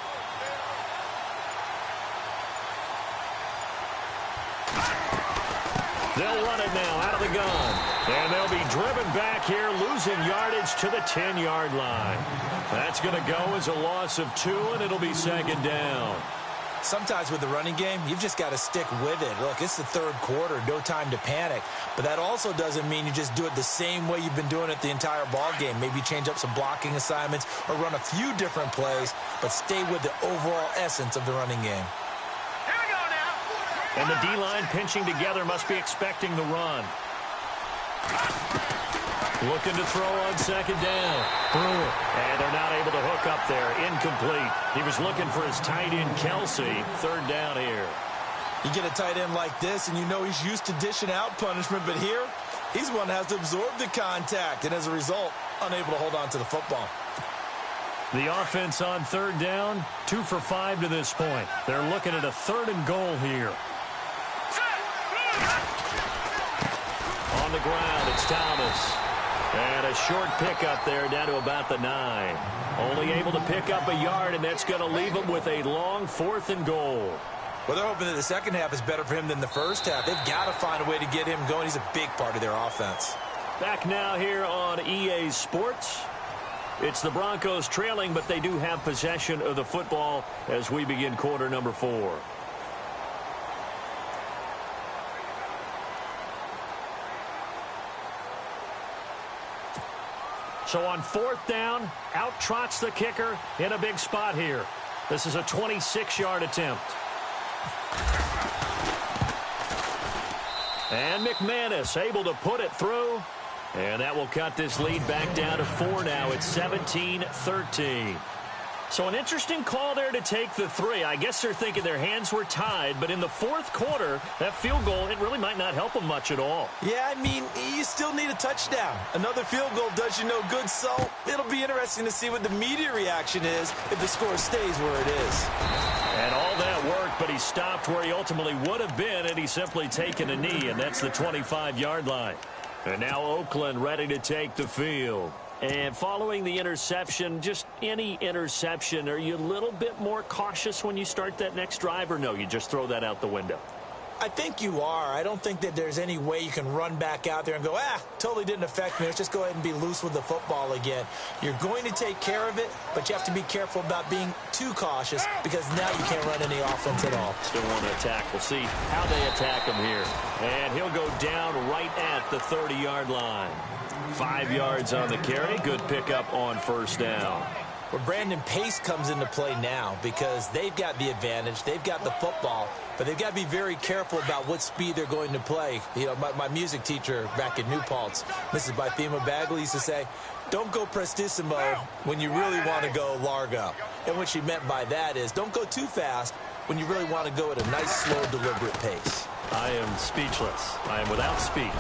Speaker 2: They'll run it now out of the gun. And they'll be driven back here, losing yardage to the 10-yard line. That's going to go as a loss of 2, and it'll be 2nd down.
Speaker 3: Sometimes with the running game, you've just got to stick with it. Look, it's the 3rd quarter, no time to panic. But that also doesn't mean you just do it the same way you've been doing it the entire ball game. Maybe change up some blocking assignments or run a few different plays, but stay with the overall essence of the running game.
Speaker 2: And the D-line pinching together must be expecting the run. Looking to throw on 2nd down. Brewer. And they're not able to hook up there. Incomplete. He was looking for his tight end, Kelsey. 3rd down here.
Speaker 3: You get a tight end like this, and you know he's used to dishing out punishment, but here, he's the one that has to absorb the contact, and as a result, unable to hold on to the football.
Speaker 2: The offense on 3rd down, 2 for 5 to this point. They're looking at a 3rd and goal here. On the ground, it's Thomas. And a short pickup there down to about the 9. Only able to pick up a yard, and that's going to leave him with a long 4th and goal.
Speaker 3: Well, they're hoping that the second half is better for him than the first half. They've got to find a way to get him going. He's a big part of their offense.
Speaker 2: Back now here on EA Sports. It's the Broncos trailing, but they do have possession of the football as we begin quarter number 4. So on 4th down, out trots the kicker in a big spot here. This is a 26-yard attempt. And McManus able to put it through. And that will cut this lead back down to 4 now. It's 17-13. So an interesting call there to take the 3. I guess they're thinking their hands were tied, but in the 4th quarter, that field goal, it really might not help them much at all.
Speaker 3: Yeah, I mean, you still need a touchdown. Another field goal does you no good, so it'll be interesting to see what the media reaction is if the score stays where it is.
Speaker 2: And all that worked, but he stopped where he ultimately would have been, and he's simply taken a knee, and that's the 25-yard line. And now Oakland ready to take the field. And following the interception, just any interception, are you a little bit more cautious when you start that next drive, or no, you just throw that out the window?
Speaker 3: I think you are. I don't think that there's any way you can run back out there and go, totally didn't affect me. Let's just go ahead and be loose with the football again. You're going to take care of it, but you have to be careful about being too cautious because now you can't run any offense at all.
Speaker 2: Still want to attack. We'll see how they attack him here. And he'll go down right at the 30-yard line. 5 yards on the carry. Good pickup on first down.
Speaker 3: Well, Brandon, pace comes into play now because they've got the advantage. They've got the football, but they've got to be very careful about what speed they're going to play. You know, my music teacher back in New Paltz, Mrs. Bythema Bagley, used to say, don't go prestissimo when you really want to go largo. And what she meant by that is don't go too fast when you really want to go at a nice, slow, deliberate pace.
Speaker 2: I am speechless. I am without speech.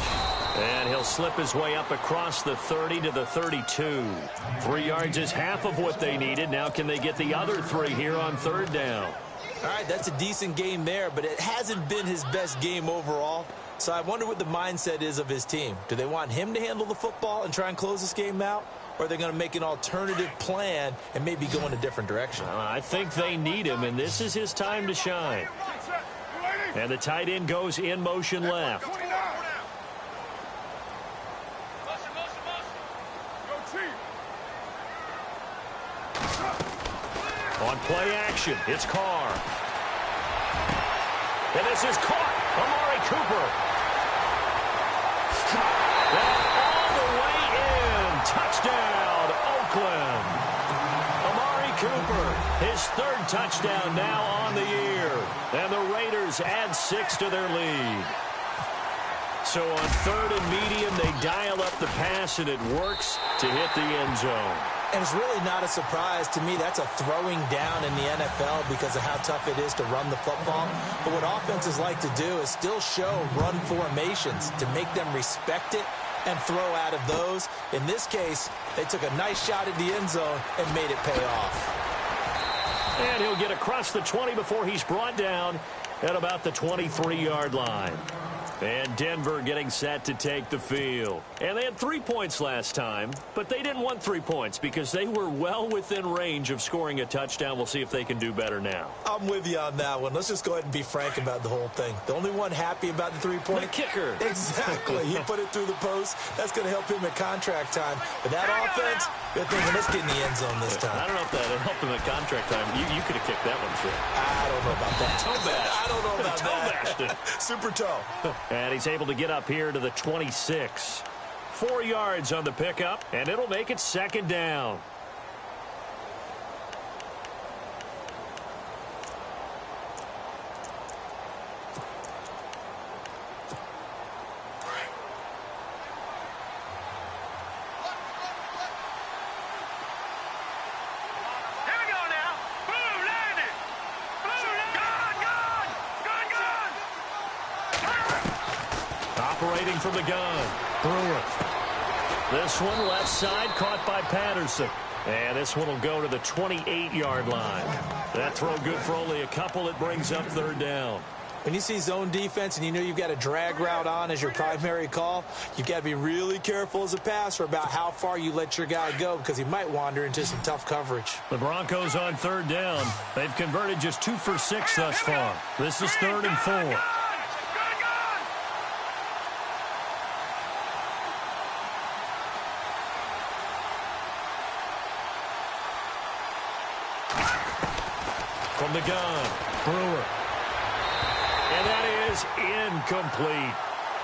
Speaker 2: And he'll slip his way up across the 30 to the 32. 3 yards is half of what they needed. Now can they get the other 3 here on third down?
Speaker 3: All right, that's a decent game there, but it hasn't been his best game overall. So I wonder what the mindset is of his team. Do they want him to handle the football and try and close this game out? Or are they going to make an alternative plan and maybe go in a different direction?
Speaker 2: I think they need him, and this is his time to shine. And the tight end goes in motion left. On play action, it's Carr. And this is caught. Amari Cooper. And all the way in. Touchdown, Oakland. Amari Cooper, his 3rd touchdown now on the year. And the Raiders add 6 to their lead. So on 3rd and medium, they dial up the pass, and it works to hit the end zone.
Speaker 3: And it's really not a surprise to me. That's a throwing down in the NFL because of how tough it is to run the football. But what offenses like to do is still show run formations to make them respect it and throw out of those. In this case, they took a nice shot at the end zone and made it pay off.
Speaker 2: And he'll get across the 20 before he's brought down at about the 23-yard line. And Denver getting set to take the field. And they had 3 points last time, but they didn't want 3 points because they were well within range of scoring a touchdown. We'll see if they can do better now.
Speaker 3: I'm with you on that one. Let's just go ahead and be frank about the whole thing. The only one happy about the 3-point.
Speaker 2: The kicker.
Speaker 3: Exactly. He put it through the post. That's going to help him at contract time. But that offense, they're thinking, let's get in the end zone this time.
Speaker 2: I don't know if that helped him at contract time. You could have kicked that one through.
Speaker 3: I don't know about that.
Speaker 2: Toe bash.
Speaker 3: I don't know about
Speaker 2: toe
Speaker 3: that.
Speaker 2: Bashed it.
Speaker 3: Super toe.
Speaker 2: And he's able to get up here to the 26. 4 yards on the pickup, and it'll make it 2nd down. Operating from the gun, Brewer. This one left side caught by Patterson. And this one will go to the 28-yard line. That throw good for only a couple. It brings up 3rd down.
Speaker 3: When you see zone defense and you know you've got a drag route on as your primary call, you've got to be really careful as a passer about how far you let your guy go because he might wander into some tough coverage.
Speaker 2: The Broncos on 3rd down. They've converted just 2 for 6 thus far. This is 3rd and 4. From the gun, Brewer. And that is incomplete.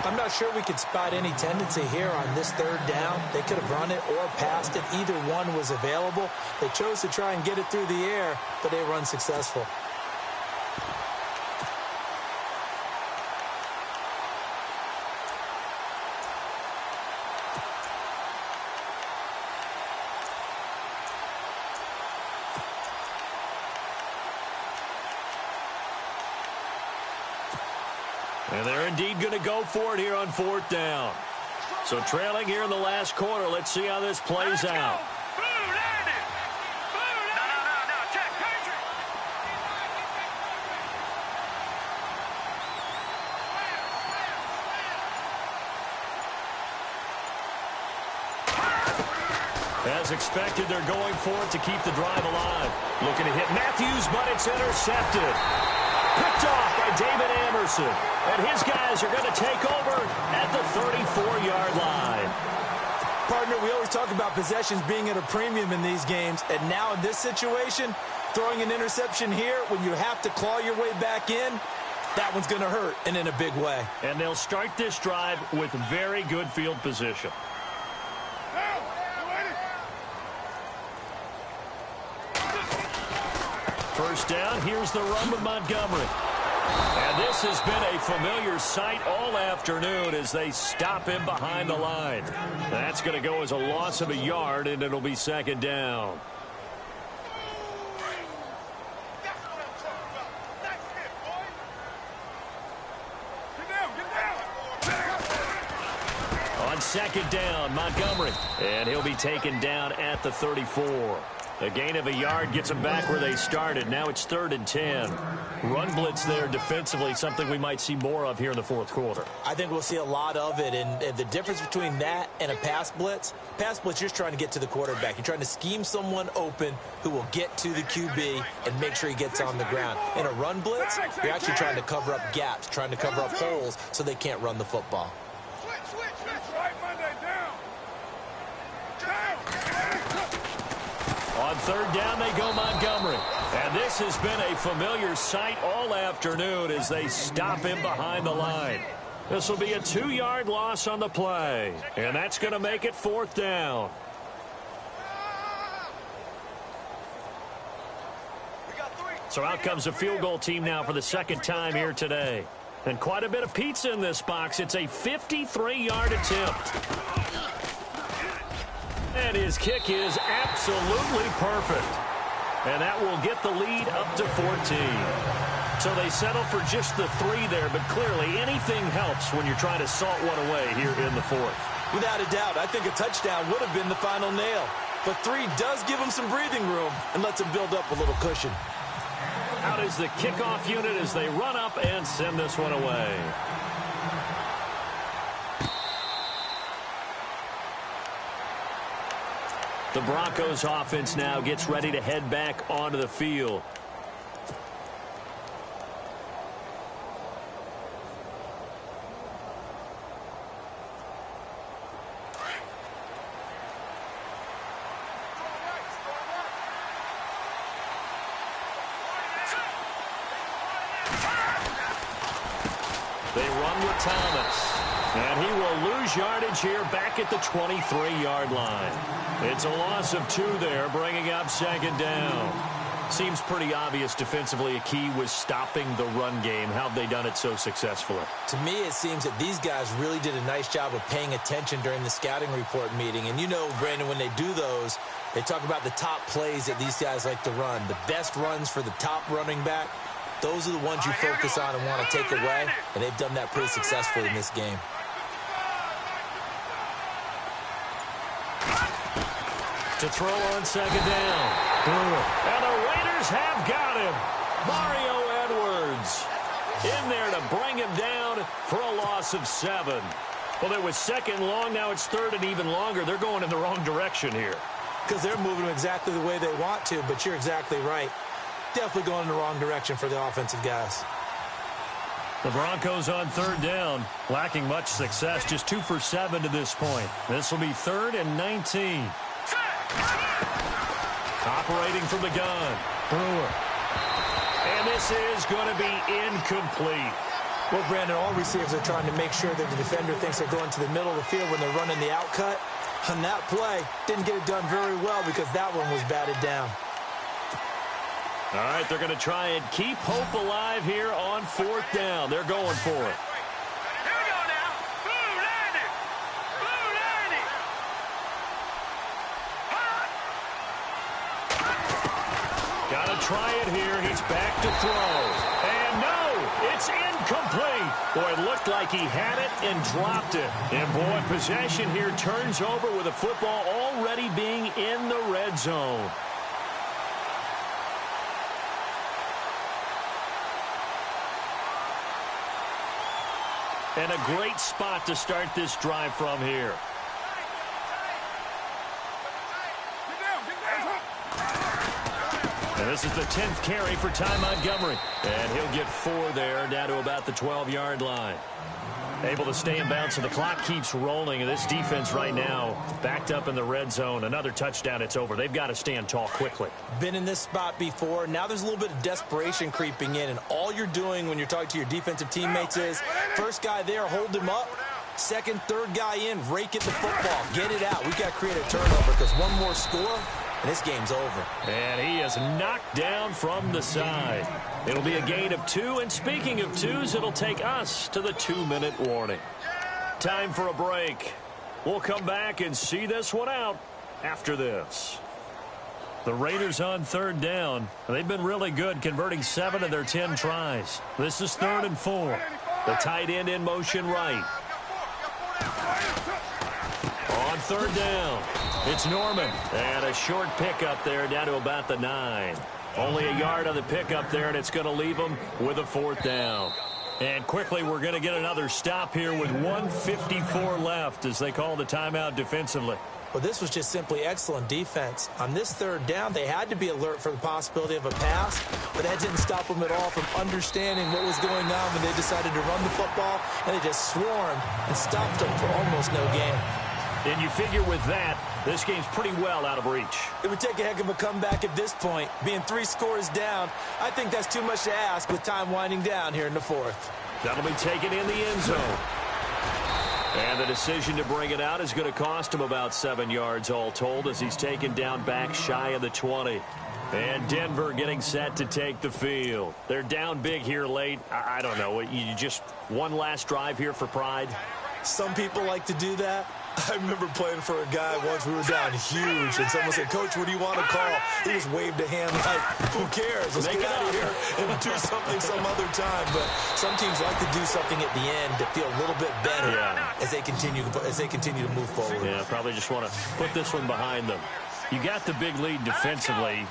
Speaker 3: I'm not sure we could spot any tendency here on this 3rd down. They could have run it or passed it. Either one was available. They chose to try and get it through the air, but they were unsuccessful.
Speaker 2: And they're indeed going to go for it here on 4th down. So trailing here in the last quarter. Let's see how this plays out. As expected, they're going for it to keep the drive alive. Looking to hit Matthews, but it's intercepted. Picked off by David Anderson. And his guys are going to take over at the 34-yard line.
Speaker 3: Partner, we always talk about possessions being at a premium in these games. And now in this situation, throwing an interception here when you have to claw your way back in, that one's going to hurt, and in a big way.
Speaker 2: And they'll start this drive with very good field position. First down, here's the run with Montgomery. And this has been a familiar sight all afternoon as they stop him behind the line. That's going to go as a loss of a yard, and it'll be second down. On second down, Montgomery. And he'll be taken down at the 34. A gain of a yard gets them back where they started. Now it's 3rd and 10. Run blitz there defensively, something we might see more of here in the fourth quarter.
Speaker 3: I think we'll see a lot of it. And the difference between that and a pass blitz, you're just trying to get to the quarterback. You're trying to scheme someone open who will get to the QB and make sure he gets on the ground. In a run blitz, you're actually trying to cover up gaps, trying to cover up holes so they can't run the football.
Speaker 2: On third down, they go Montgomery. And this has been a familiar sight all afternoon as they stop him behind the line. This will be a 2-yard loss on the play. And that's going to make it 4th down. So out comes a field goal team now for the second time here today. And quite a bit of pizza in this box. It's a 53-yard attempt. And his kick is absolutely perfect. And that will get the lead up to 14. So they settle for just the 3 there, but clearly anything helps when you're trying to salt one away here in the 4th.
Speaker 3: Without a doubt, I think a touchdown would have been the final nail. But 3 does give them some breathing room and lets them build up a little cushion.
Speaker 2: Out is the kickoff unit as they run up and send this one away. The Broncos offense now gets ready to head back onto the field. They run with Thomas. And he will lose yardage here back at the 23-yard line. It's a loss of 2 there, bringing up second down. Seems pretty obvious defensively a key was stopping the run game. How have they done it so successfully?
Speaker 3: To me, it seems that these guys really did a nice job of paying attention during the scouting report meeting. And you know, Brandon, when they do those, they talk about the top plays that these guys like to run. The best runs for the top running back, those are the ones you focus on and want to take away. And they've done that pretty successfully in this game.
Speaker 2: To throw on second down. And the Raiders have got him. Mario Edwards in there to bring him down for a loss of 7. Well, it was second long. Now it's 3rd and even longer. They're going in the wrong direction here.
Speaker 3: Because they're moving exactly the way they want to, but you're exactly right. Definitely going in the wrong direction for the offensive guys.
Speaker 2: The Broncos on 3rd down, lacking much success, just 2 for 7 to this point. This will be 3rd and 19. Operating from the gun, Brewer. And this is going to be incomplete.
Speaker 3: Well, Brandon, all receivers are trying to make sure that the defender thinks they're going to the middle of the field when they're running the out cut. On that play, didn't get it done very well because that one was batted down.
Speaker 2: All right, they're going to try and keep hope alive here on 4th down. They're going for it. Got to try it here. He's back to throw. And no, it's incomplete. Boy, it looked like he had it and dropped it. And boy, possession here turns over with the football already being in the red zone. And a great spot to start this drive from here. And this is the 10th carry for Ty Montgomery. And he'll get 4 there, down to about the 12-yard line. Able to stay in bounds, so the clock keeps rolling. And this defense right now backed up in the red zone. Another touchdown, it's over. They've got to stand tall quickly.
Speaker 3: Been in this spot before. Now there's a little bit of desperation creeping in. And all you're doing when you're talking to your defensive teammates is, first guy there, hold him up. Second, third guy in, rake at the football. Get it out. We've got to create a turnover because one more score, and this game's over.
Speaker 2: And he is knocked down from the side. It'll be a gain of 2. And speaking of 2s, it'll take us to the 2-minute warning. Time for a break. We'll come back and see this one out after this. The Raiders on 3rd down. They've been really good, converting 7 of their 10 tries. This is 3rd and 4. The tight end in motion right. On 3rd down, it's Norman. And a short pickup there down to about the 9. Only a yard on the pickup there, and it's going to leave them with a 4th down. And quickly, we're going to get another stop here with 1:54 left as they call the timeout defensively.
Speaker 3: Well, this was just simply excellent defense. On this 3rd down, they had to be alert for the possibility of a pass, but that didn't stop them at all from understanding what was going on when they decided to run the football, and they just swarmed and stopped them for almost no gain.
Speaker 2: And you figure with that, this game's pretty well out of reach.
Speaker 3: It would take a heck of a comeback at this point. Being 3 scores down, I think that's too much to ask with time winding down here in the 4th.
Speaker 2: That'll be taken in the end zone. And the decision to bring it out is going to cost him about 7 yards all told as he's taken down back shy of the 20. And Denver getting set to take the field. They're down big here late. I don't know. You just one last drive here for pride?
Speaker 3: Some people like to do that. I remember playing for a guy once. We were down huge, and someone said, "Coach, what do you want to call?" He just waved a hand like, "Who cares? Let's get out of here and do something some other time." But some teams like to do something at the end to feel a little bit better as they continue to move forward.
Speaker 2: Yeah, probably just want to put this one behind them. You got the big lead defensively,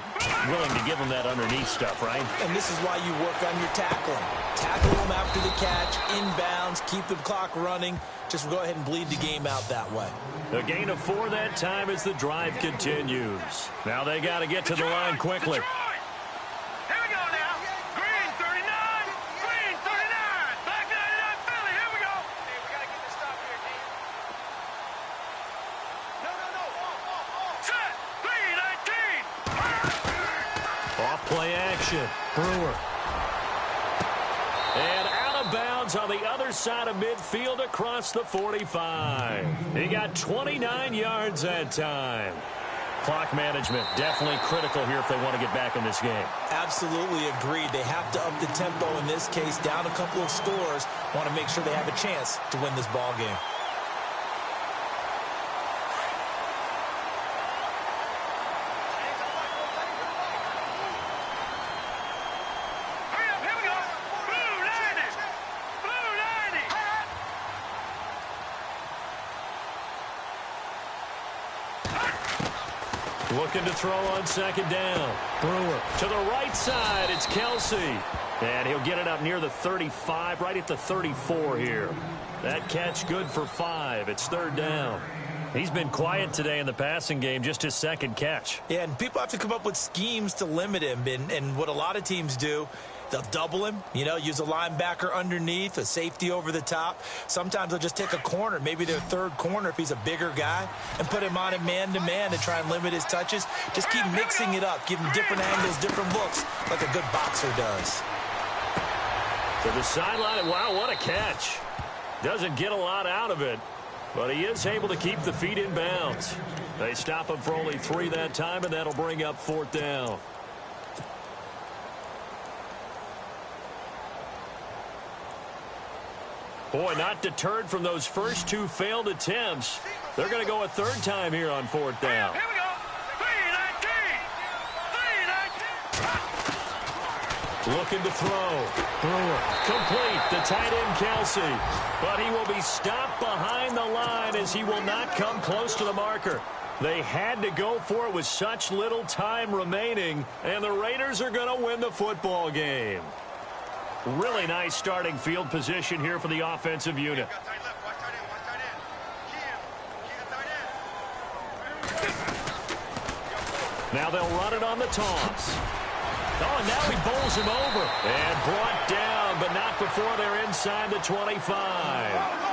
Speaker 2: willing to give them that underneath stuff, right?
Speaker 3: And this is why you work on your tackling. Tackle them after the catch, inbounds, keep the clock running. Just go ahead and bleed the game out that way.
Speaker 2: A gain of 4 that time as the drive continues. Now they got to get to the line quickly.
Speaker 4: Here we go now. Green 39. Green 39. Black 99 Philly. Here we go. Hey, we got to get this stop here, team. No. Set. 3-19.
Speaker 2: Off play action. Brewer. And out of bounds on the other side of midfield across the 45. He got 29 yards that time. Clock management definitely critical here if they want to get back in this game.
Speaker 3: Absolutely agreed. They have to up the tempo in this case, down a couple of scores. Want to make sure they have a chance to win this ball game.
Speaker 2: Looking to throw on 2nd down. Brewer to the right side. It's Kelsey. And he'll get it up near the 35, right at the 34 here. That catch good for 5. It's 3rd down. He's been quiet today in the passing game, just his 2nd catch.
Speaker 3: Yeah, and people have to come up with schemes to limit him. And what a lot of teams do, they'll double him, use a linebacker underneath, a safety over the top. Sometimes they'll just take a corner, maybe their 3rd corner if he's a bigger guy, and put him on a man-to-man to try and limit his touches. Just keep mixing it up, give him different angles, different looks, like a good boxer does.
Speaker 2: To the sideline, wow, what a catch. Doesn't get a lot out of it, but he is able to keep the feet in bounds. They stop him for only 3 that time, and that'll bring up 4th down. Boy, not deterred from those first 2 failed attempts. They're going to go a 3rd time here on 4th down.
Speaker 4: Here we go. 3-19.
Speaker 2: Looking to throw. Brewer complete. The tight end Kelsey. But he will be stopped behind the line as he will not come close to the marker. They had to go for it with such little time remaining, and the Raiders are going to win the football game. Really nice starting field position here for the offensive unit. Now they'll run it on the toss. Oh, and now he bowls him over. And brought down, but not before they're inside the 25.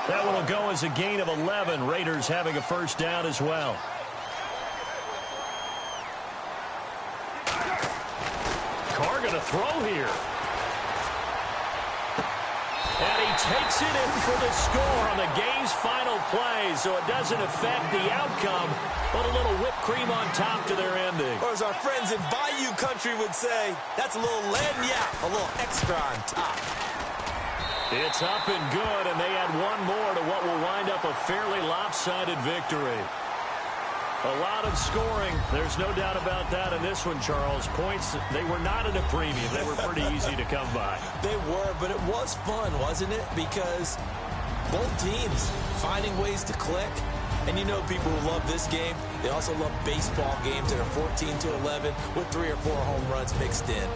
Speaker 2: That one will go as a gain of 11. Raiders having a first down as well. Carr going to throw here. And he takes it in for the score on the game's final play, so it doesn't affect the outcome, but a little whipped cream on top to their ending.
Speaker 3: Or as our friends in Bayou Country would say, that's a little lagniappe, a little extra on top.
Speaker 2: It's up and good, and they add one more to what will wind up a fairly lopsided victory. A lot of scoring. There's no doubt about that in this one, Charles. Points, they were not at a premium. They were pretty easy to come by.
Speaker 3: They were, but it was fun, wasn't it? Because both teams finding ways to click. And you know people who love this game, they also love baseball games that are 14-11 with 3 or 4 home runs mixed in.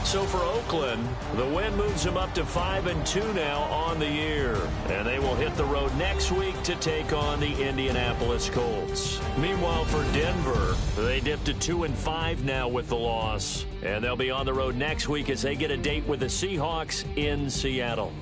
Speaker 2: So for Oakland, the win moves them up to 5-2 now on the year. And they will hit the road next week to take on the Indianapolis Colts. Meanwhile, for Denver, they dipped to 2-5 now with the loss. And they'll be on the road next week as they get a date with the Seahawks in Seattle.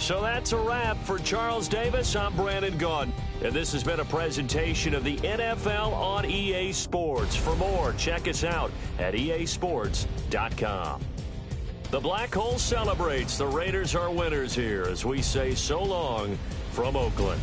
Speaker 2: So that's a wrap. For Charles Davis, I'm Brandon Gaudin. And this has been a presentation of the NFL on EA Sports. For more, check us out at easports.com. The Black Hole celebrates. The Raiders are winners here as we say so long from Oakland.